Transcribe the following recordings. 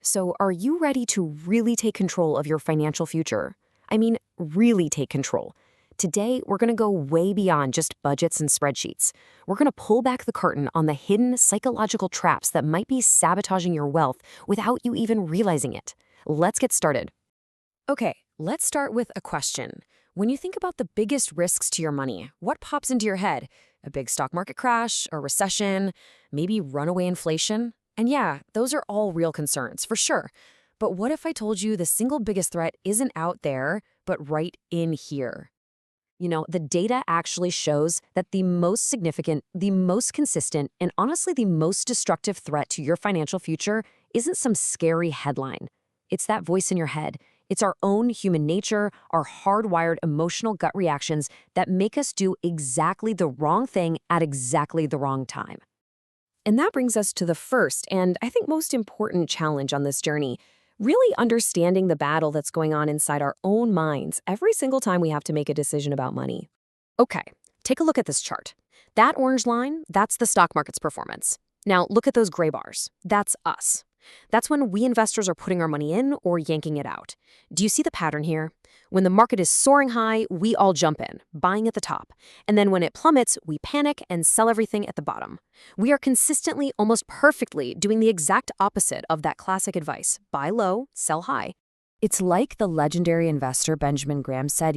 So, are you ready to really take control of your financial future? I mean, really take control. Today, we're going to go way beyond just budgets and spreadsheets. We're going to pull back the curtain on the hidden psychological traps that might be sabotaging your wealth without you even realizing it. Let's get started. Okay, let's start with a question. When you think about the biggest risks to your money, what pops into your head? A big stock market crash, a recession, maybe runaway inflation? And yeah, those are all real concerns, for sure. But what if I told you the single biggest threat isn't out there, but right in here? The data actually shows that the most significant, the most consistent, and honestly the most destructive threat to your financial future isn't some scary headline. It's that voice in your head. It's our own human nature, our hardwired emotional gut reactions that make us do exactly the wrong thing at exactly the wrong time. And that brings us to the first and I think most important challenge on this journey, really understanding the battle that's going on inside our own minds every single time we have to make a decision about money. Okay, take a look at this chart. That orange line, that's the stock market's performance. Now, look at those gray bars. That's us. That's when we investors are putting our money in or yanking it out. Do you see the pattern here? When the market is soaring high, we all jump in, buying at the top. And then when it plummets, we panic and sell everything at the bottom. We are consistently, almost perfectly, doing the exact opposite of that classic advice: buy low, sell high. It's like the legendary investor Benjamin Graham said,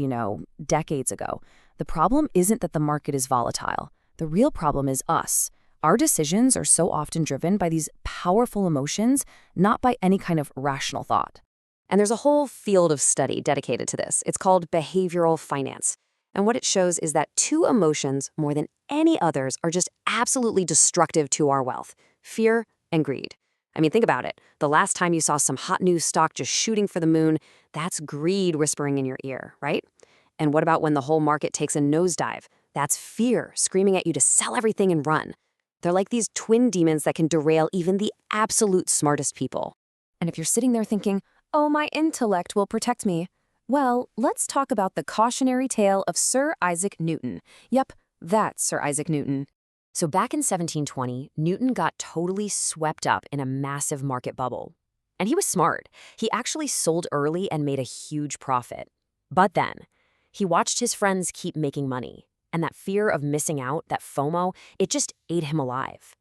decades ago. The problem isn't that the market is volatile. The real problem is us. Our decisions are so often driven by these powerful emotions, not by any kind of rational thought. And there's a whole field of study dedicated to this. It's called behavioral finance. And what it shows is that two emotions, more than any others, are just absolutely destructive to our wealth: fear and greed. I mean, think about it. The last time you saw some hot new stock just shooting for the moon, that's greed whispering in your ear, right? And what about when the whole market takes a nosedive? That's fear screaming at you to sell everything and run. They're like these twin demons that can derail even the absolute smartest people. And if you're sitting there thinking, oh, my intellect will protect me, well, let's talk about the cautionary tale of Sir Isaac Newton. Yep, that's Sir Isaac Newton. So back in 1720, Newton got totally swept up in a massive market bubble. And he was smart. He actually sold early and made a huge profit. But then, he watched his friends keep making money. And that fear of missing out, that FOMO, it just ate him alive.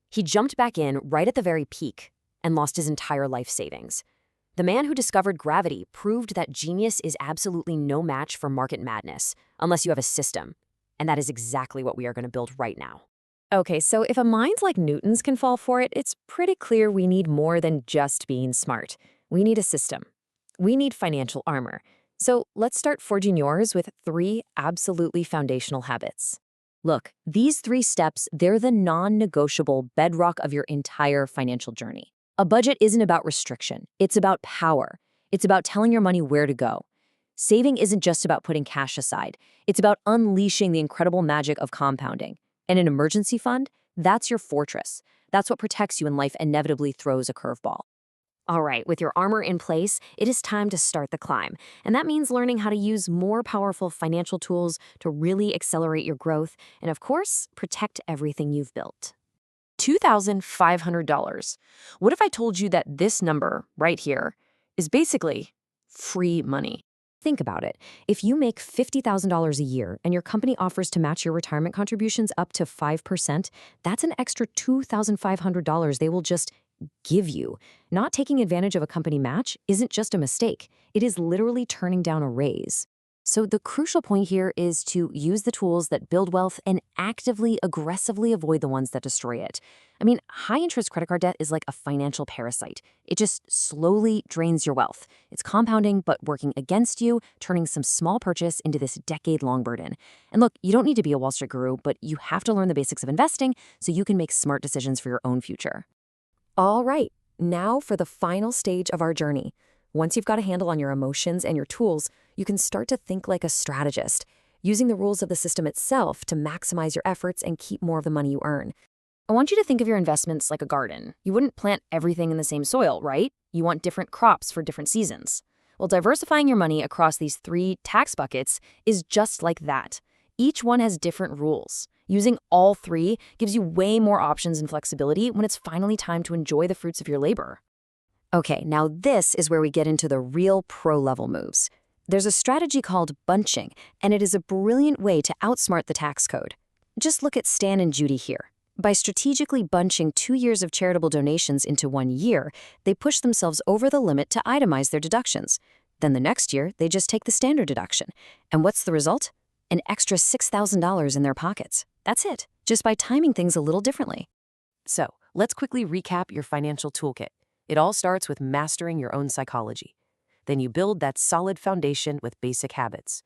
He jumped back in right at the very peak and lost his entire life savings. The man who discovered gravity proved that genius is absolutely no match for market madness, unless you have a system. And that is exactly what we are going to build right now. Okay, so if a mind like Newton's can fall for it, it's pretty clear we need more than just being smart. We need a system. We need financial armor. So let's start forging yours with 3 absolutely foundational habits. Look, these 3 steps, they're the non-negotiable bedrock of your entire financial journey. A budget isn't about restriction. It's about power. It's about telling your money where to go. Saving isn't just about putting cash aside. It's about unleashing the incredible magic of compounding. And an emergency fund, that's your fortress. That's what protects you when life inevitably throws a curveball. All right, with your armor in place, it is time to start the climb. And that means learning how to use more powerful financial tools to really accelerate your growth and, of course, protect everything you've built. $2,500. What if I told you that this number right here is basically free money? Think about it. If you make $50,000 a year and your company offers to match your retirement contributions up to 5%, that's an extra $2,500 they will just give you. Not taking advantage of a company match isn't just a mistake. It is literally turning down a raise. So the crucial point here is to use the tools that build wealth and actively, aggressively avoid the ones that destroy it. I mean, high-interest credit card debt is like a financial parasite. It just slowly drains your wealth. It's compounding, but working against you, turning some small purchase into this decade-long burden. And look, you don't need to be a Wall Street guru, but you have to learn the basics of investing so you can make smart decisions for your own future. All right, now for the final stage of our journey. Once you've got a handle on your emotions and your tools, you can start to think like a strategist, using the rules of the system itself to maximize your efforts and keep more of the money you earn. I want you to think of your investments like a garden. You wouldn't plant everything in the same soil, right? You want different crops for different seasons. Well, diversifying your money across these 3 tax buckets is just like that. Each one has different rules. Using all 3 gives you way more options and flexibility when it's finally time to enjoy the fruits of your labor. Okay, now this is where we get into the real pro-level moves. There's a strategy called bunching, and it is a brilliant way to outsmart the tax code. Just look at Stan and Judy here. By strategically bunching 2 years of charitable donations into 1 year, they push themselves over the limit to itemize their deductions. Then the next year, they just take the standard deduction. And what's the result? An extra $6,000 in their pockets. That's it, just by timing things a little differently. So, let's quickly recap your financial toolkit. It all starts with mastering your own psychology. Then you build that solid foundation with basic habits.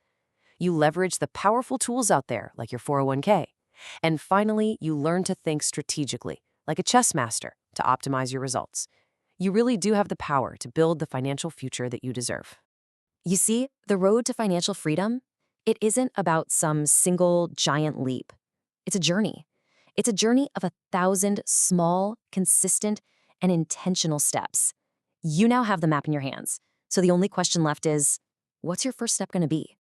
You leverage the powerful tools out there, like your 401k. And finally, you learn to think strategically, like a chess master, to optimize your results. You really do have the power to build the financial future that you deserve. You see, the road to financial freedom, it isn't about some single giant leap. It's a journey. It's a journey of 1,000 small, consistent, and intentional steps. You now have the map in your hands. So the only question left is, what's your first step going to be?